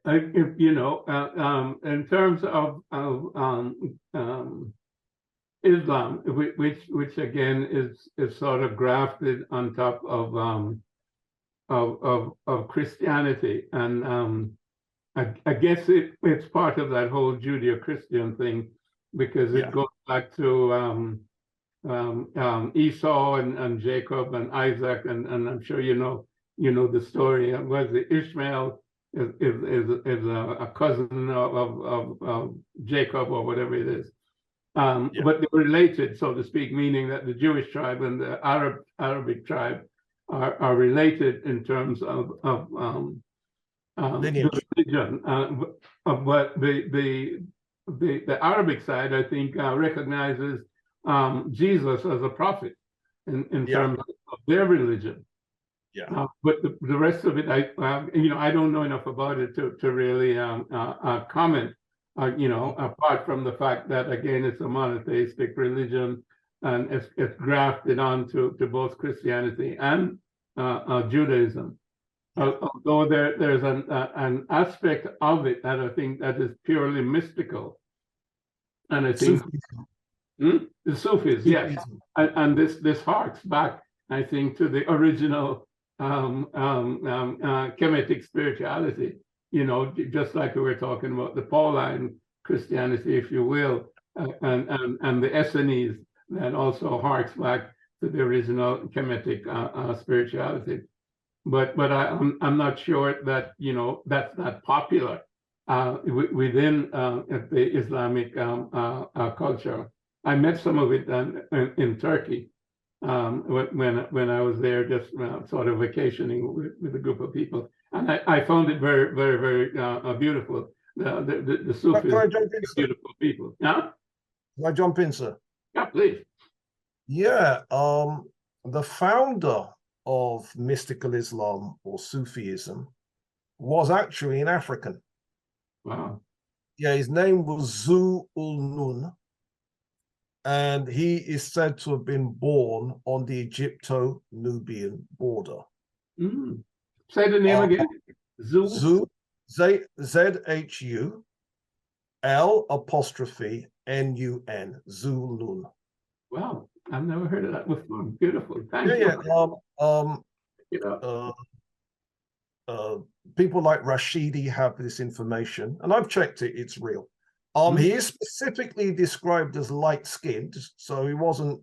if, in terms of Islam, which again is sort of grafted on top of Christianity, and I guess it's part of that whole Judeo-Christian thing, because it goes back to Esau and Jacob and Isaac, and I'm sure you know the story. Was it Ishmael is a cousin of Jacob or whatever it is. But they're related, so to speak, meaning that the Jewish tribe and the Arabic tribe are related in terms of the religion. But the Arabic side, I think, recognizes Jesus as a prophet in terms of their religion. But the rest of it, I don't know enough about it to really comment. Apart from the fact that, again, it's a monotheistic religion, and it's grafted onto both Christianity and Judaism. Although there's an aspect of it that I think that is purely mystical, and I think the Sufis, yes, and this harks back, I think, to the original Kemetic spirituality. Just like we were talking about the Pauline Christianity, if you will, and the Essenes, that also harks back to the original Kemetic spirituality. But I'm not sure that that's not popular within the Islamic culture. I met some of it in Turkey when I was there, just sort of vacationing with a group of people. And I found it very, very, very beautiful. The Sufis are beautiful people. Yeah? Can I jump in, sir? Yeah, please. Yeah. The founder of mystical Islam or Sufism was actually an African. Wow. Yeah, his name was Zu-ul-Nun, and he is said to have been born on the Egypto-Nubian border. Mm. Say the name again. Z-H-U-L''N-U-N, Zulun. Wow, I've never heard of that before. Beautiful. Thank you. People like Rashidi have this information, and I've checked it, it's real. He is specifically described as light-skinned, so he wasn't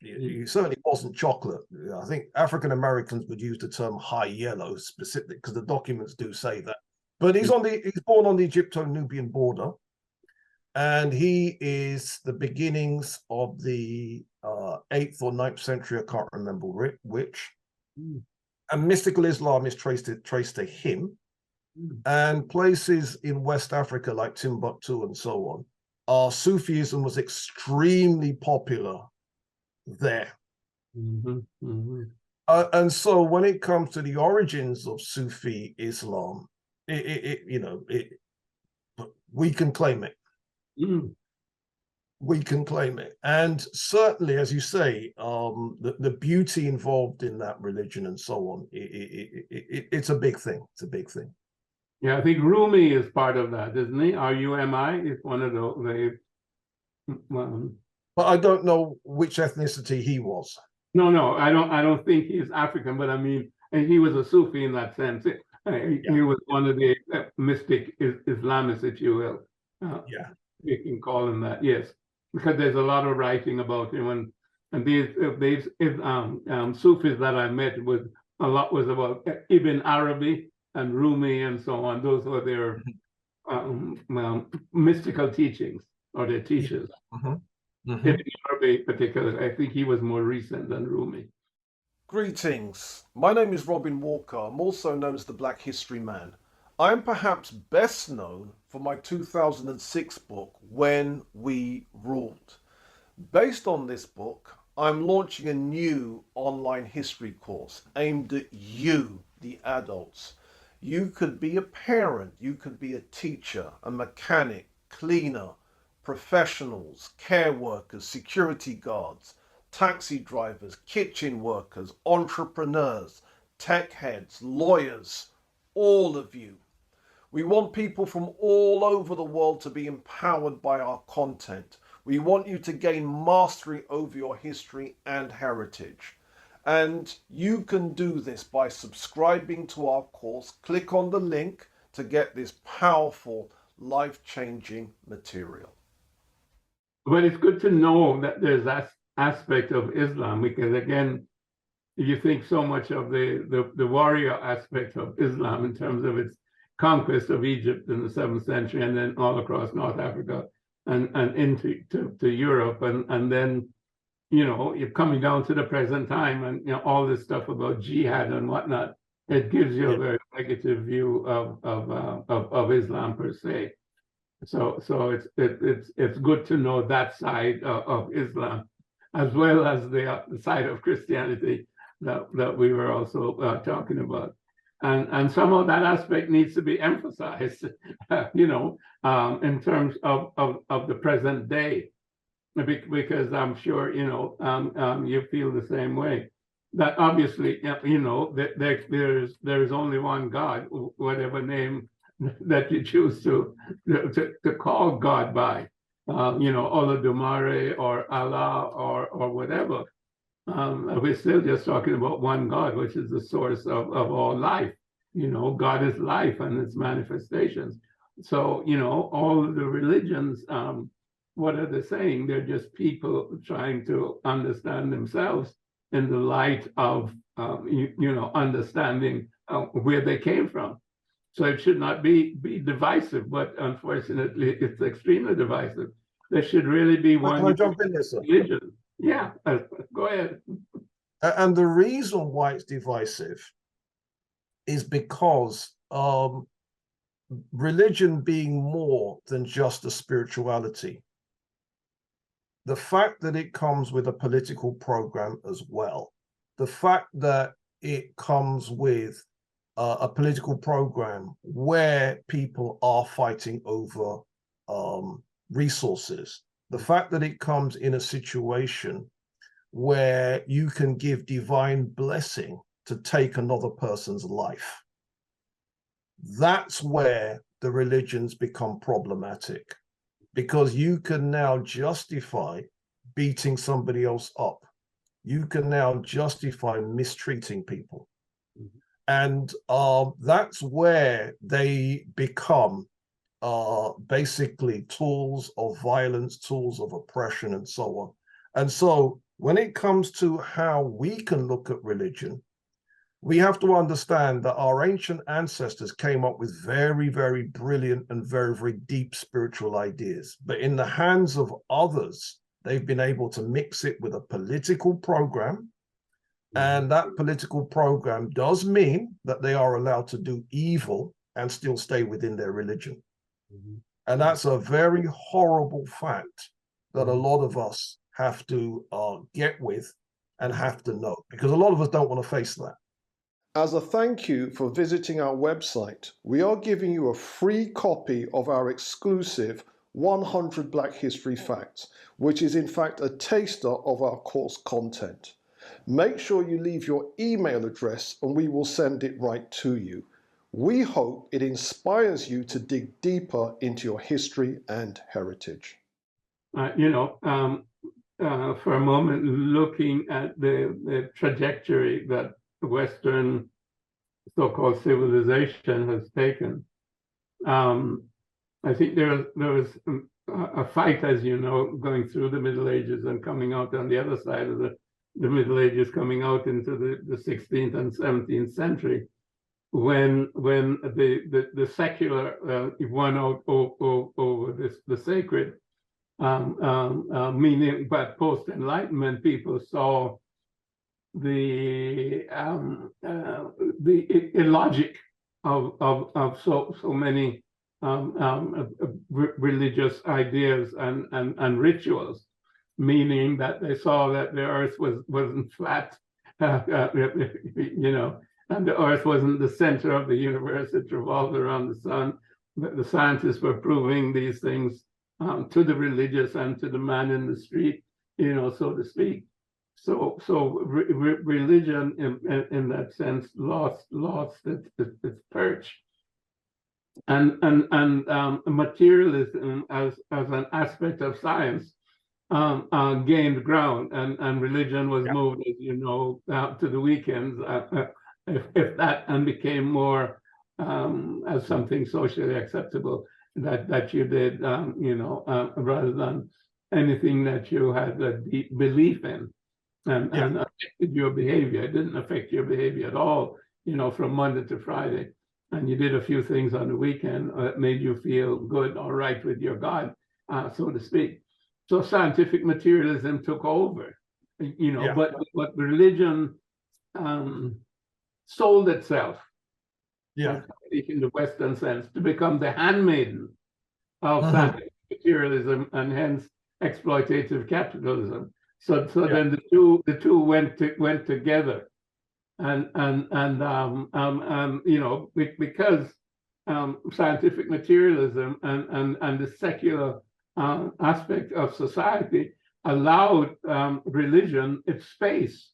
he certainly wasn't chocolate. I think African Americans would use the term high yellow specific, because the documents do say that. But he's born on the Egypto-Nubian border, and he is the beginnings of the 8th or 9th century, I can't remember which. And mystical Islam is traced to him. And places in West Africa like Timbuktu and so on, Sufism was extremely popular there. And so when it comes to the origins of Sufi Islam, we can claim it. We can claim it. And certainly, as you say, the beauty involved in that religion and so on, it's a big thing. It's a big thing. Yeah, I think Rumi is part of that, isn't he? R-U-M-I is one of the but I don't know which ethnicity he was. No, I don't think he's African, but I mean, he was a Sufi in that sense. He was one of the mystic Islamists, if you will. You can call him that, yes, because there's a lot of writing about him, and these Sufis that I met was about Ibn Arabi and Rumi and so on. Those were their mystical teachings, or their teachers. Ibn Arabi particularly, I think he was more recent than Rumi. Greetings. My name is Robin Walker. I'm also known as the Black History Man. I am perhaps best known for my 2006 book, When We Ruled. Based on this book, I'm launching a new online history course aimed at you, the adults. You could be a parent, you could be a teacher, a mechanic, cleaner, professionals, care workers, security guards, taxi drivers, kitchen workers, entrepreneurs, tech heads, lawyers, all of you. We want people from all over the world to be empowered by our content. We want you to gain mastery over your history and heritage. And you can do this by subscribing to our course. Click on the link to get this powerful, life-changing material. But it's good to know that there's that aspect of Islam, because again, you think so much of the warrior aspect of Islam in terms of its conquest of Egypt in the 7th century, and then all across North Africa and into to Europe, and then, you know, you're coming down to the present time, and you know, all this stuff about jihad and whatnot. It gives you a very negative view of Islam per se. So it's good to know that side of Islam, as well as the side of Christianity that we were also talking about. And some of that aspect needs to be emphasized, you know, in terms of the present day, because I'm sure, you know, you feel the same way. That obviously, you know, there's only one God, whatever name that you choose to call God by, you know, Olodumare or Allah or whatever. We're still just talking about one God, which is the source of all life. You know, God is life and its manifestations. So, you know, all of the religions, what are they saying? They're just people trying to understand themselves in the light of, you know, understanding where they came from. So it should not be divisive, but unfortunately, it's extremely divisive. There should really be one. Can I jump in there, sir? Religion. Yeah, go ahead. And the reason why it's divisive is because religion being more than just a spirituality, the fact that it comes with a political program as well, the fact that it comes with a political program where people are fighting over resources, the fact that it comes in a situation where you can give divine blessing to take another person's life, that's where the religions become problematic, because you can now justify beating somebody else up. You can now justify mistreating people. And that's where they become basically tools of violence, tools of oppression, and so on. And so when it comes to how we can look at religion, we have to understand that our ancient ancestors came up with very, very brilliant and very, very deep spiritual ideas. But in the hands of others, they've been able to mix it with a political program. And that political program does mean that they are allowed to do evil and still stay within their religion. And that's a very horrible fact that a lot of us have to get with and have to know, because a lot of us don't want to face that. As a thank you for visiting our website, we are giving you a free copy of our exclusive 100 Black History Facts, which is in fact a taster of our course content. Make sure you leave your email address and we will send it right to you. We hope it inspires you to dig deeper into your history and heritage. You know, for a moment, looking at the trajectory that Western so-called civilization has taken, I think there was a fight, as you know, going through the Middle Ages and coming out on the other side of the Middle Ages, coming out into the 16th and 17th century, when the secular won out over the sacred, meaning, but post-Enlightenment people saw the illogic of so many religious ideas and rituals, meaning that they saw that the earth wasn't flat, you know, and the earth wasn't the center of the universe, it revolved around the sun. The scientists were proving these things to the religious and to the man in the street, you know, so to speak. So religion in that sense lost its perch. materialism as an aspect of science gained ground, and religion was moved, as you know, out to the weekends, if that, and became more as something socially acceptable that you did, rather than anything that you had a deep belief in, and affected your behavior. It didn't affect your behavior at all, from Monday to Friday. And you did a few things on the weekend that made you feel good or right with your God, so to speak. So scientific materialism took over, but religion sold itself, in the Western sense, to become the handmaiden of scientific materialism, and hence exploitative capitalism. So then the two went together, because scientific materialism and the secular aspect of society allowed religion its space,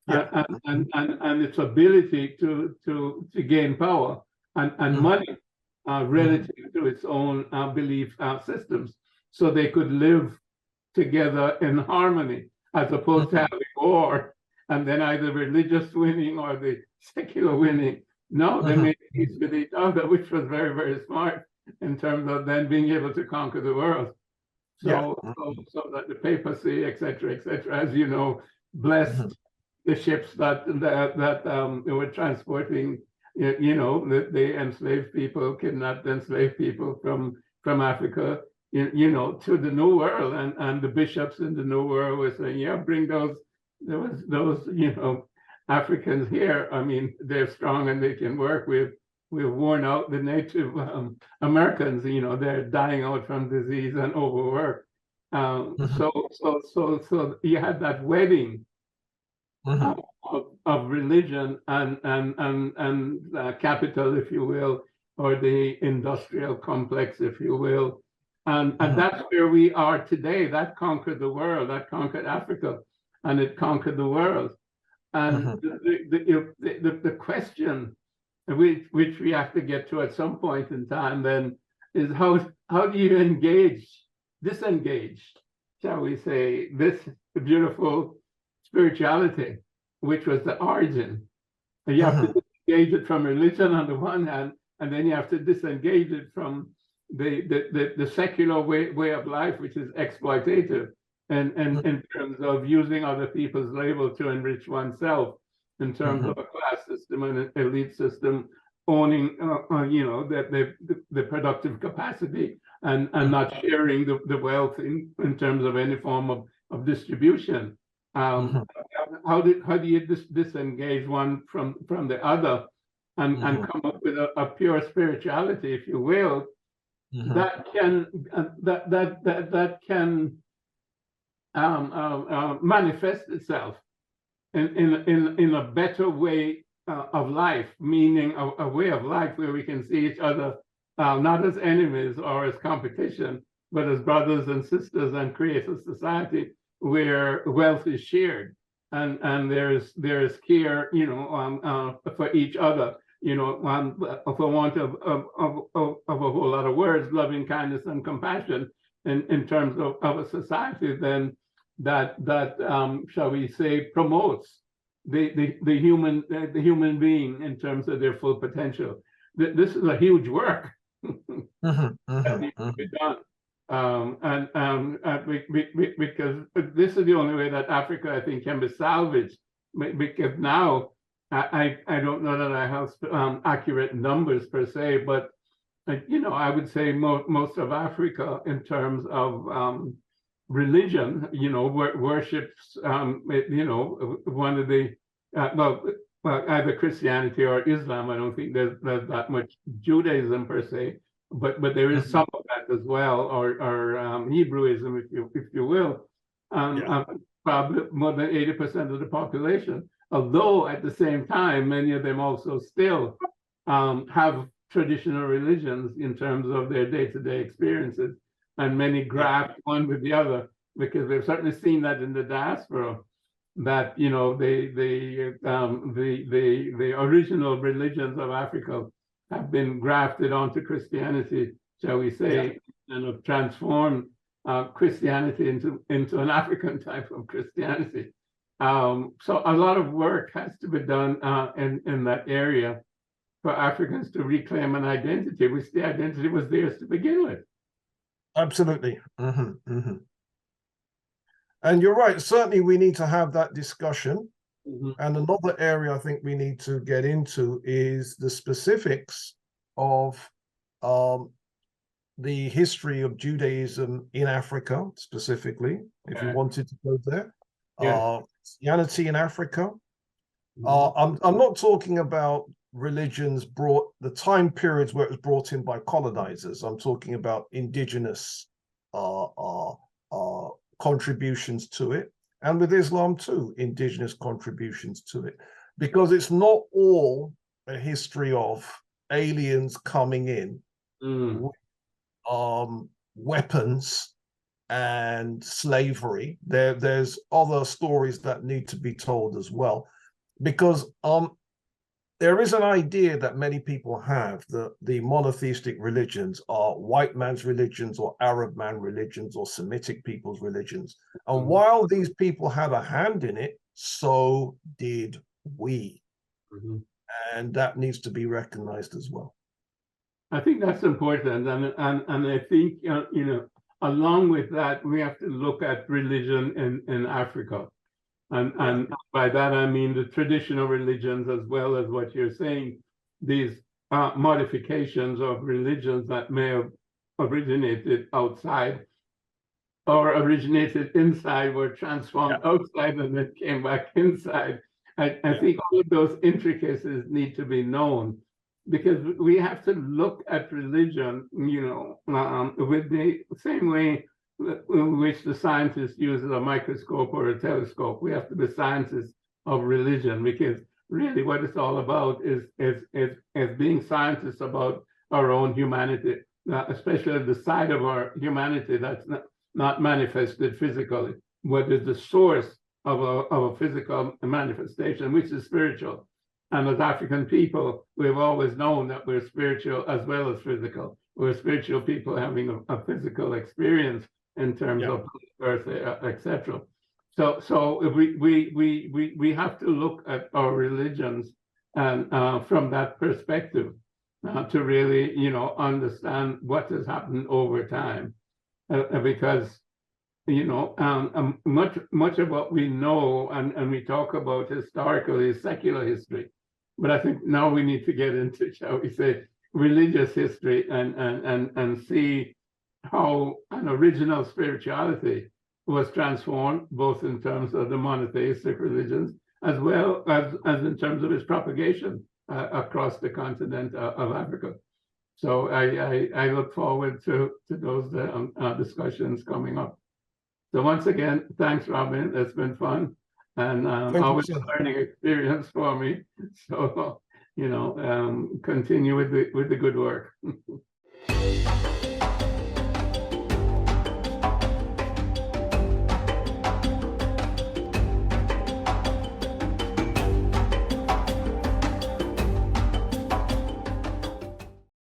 and its ability to gain power and money relative to its own belief systems, so they could live together in harmony, as opposed to having war, and then either religious winning or the secular winning. No, they made peace with each other, which was very, very smart in terms of then being able to conquer the world. So that the papacy, et cetera, as you know, blessed the ships that they were transporting, the enslaved people, kidnapped enslaved people from Africa, to the New World, and the bishops in the New World were saying, bring those Africans here. I mean, they're strong and they can work. We've worn out the Native Americans. They're dying out from disease and overwork. So you had that wedding of religion and capital, if you will, or the industrial complex, if you will. And that's where we are today. That conquered the world. That conquered Africa, and it conquered the world. And the question, which we have to get to at some point in time, then, is how do you disengage, shall we say, this beautiful spirituality, which was the origin. And you have to disengage it from religion on the one hand, and then you have to disengage it from the secular way of life, which is exploitative, and in terms of using other people's labor to enrich oneself, in terms of a class system and an elite system, owning the productive capacity, and not sharing the wealth in terms of any form of distribution. How do you disengage one from the other, and come up with a pure spirituality, if you will, that can manifest itself in a better way of life, meaning a way of life where we can see each other not as enemies or as competition, but as brothers and sisters, and create a society where wealth is shared, and there's care, for each other. For want of a whole lot of words, loving kindness and compassion in terms of a society then that shall we say, promotes the human being in terms of their full potential. This is a huge work that needs to be done, because this is the only way that Africa, I think, can be salvaged. Because now, I don't know that I have accurate numbers per se, but I would say most of Africa, in terms of religion, worships one of the either Christianity or Islam. I don't think there's that much Judaism per se, but there is some of that as well, or Hebrewism, if you will. Probably more than 80% of the population. Although at the same time, many of them also still have traditional religions in terms of their day-to-day experiences, and many graft one with the other, because we've certainly seen that in the diaspora, that the original religions of Africa have been grafted onto Christianity, shall we say, and have transformed Christianity into an African type of Christianity. So a lot of work has to be done in that area for Africans to reclaim an identity, which the identity was theirs to begin with. Absolutely. And you're right, certainly we need to have that discussion. And another area I think we need to get into is the specifics of the history of Judaism in Africa, specifically, if you wanted to go there. Christianity in Africa. I'm not talking about religions brought, the time periods where it was brought in by colonizers. I'm talking about indigenous contributions to it, and with Islam too, indigenous contributions to it, because it's not all a history of aliens coming in with weapons and slavery. There's other stories that need to be told as well, because there is an idea that many people have that the monotheistic religions are white man's religions or Arab man religions or Semitic people's religions. And while these people have a hand in it, so did we. And that needs to be recognized as well. I think that's important. And I think, along with that, we have to look at religion in Africa. And by that, I mean the traditional religions, as well as what you're saying, these modifications of religions that may have originated outside or originated inside, were transformed outside and then came back inside. I think all of those intricacies need to be known, because we have to look at religion, with the same way in which the scientist uses a microscope or a telescope. We have to be scientists of religion, because really what it's all about is being scientists about our own humanity, especially the side of our humanity that's not manifested physically, what is the source of a physical manifestation, which is spiritual. And as African people, we've always known that we're spiritual as well as physical. We're spiritual people having a physical experience in terms of birth, etc. So we have to look at our religions and from that perspective to really understand what has happened over time, because much of what we know and we talk about historically is secular history, but I think now we need to get into, shall we say, religious history and see how an original spirituality was transformed, both in terms of the monotheistic religions as well as in terms of its propagation across the continent of Africa. So I look forward to those discussions coming up. So once again, thanks, Robin. It's been fun, and always a learning experience for me. So continue with the good work.